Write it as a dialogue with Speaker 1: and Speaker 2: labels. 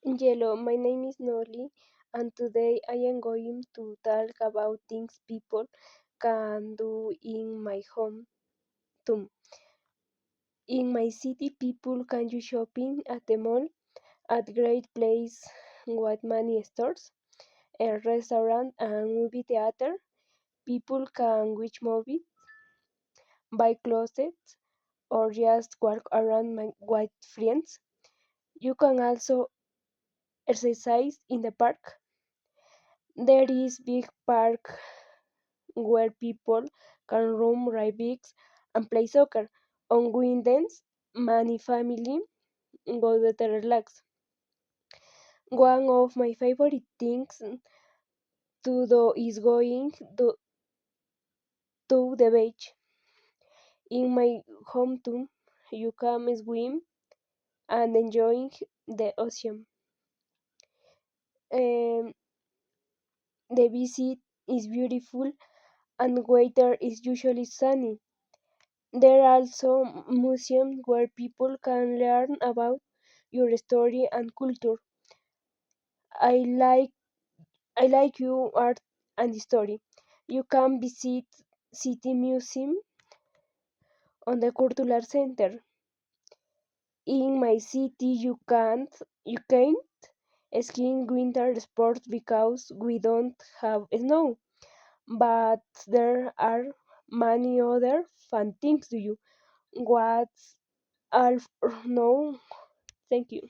Speaker 1: Hello, my name is Noli, and today I am going to talk about things people can do in my hometown. In my city, people can do shopping at the mall, at great place with many stores, a restaurant, and movie theater. People can watch movies, buy clothes, or just walk around with friends. You can also exercise in the park. There is big park where people can run ride bikes and play soccer. On weekends, many family go there to relax. One of my favorite things to do is going to the beach. In my hometown, you can swim and enjoy the ocean. Um, the visit is beautiful and weather is usually sunny. There are also museums where people can learn about your story and culture. I like I like you art and history. You can visit City Museum on the Cultural Center. In my city you can't ski in winter sports because we don't have snow. But there are many other fun things to do. What are no? Thank you.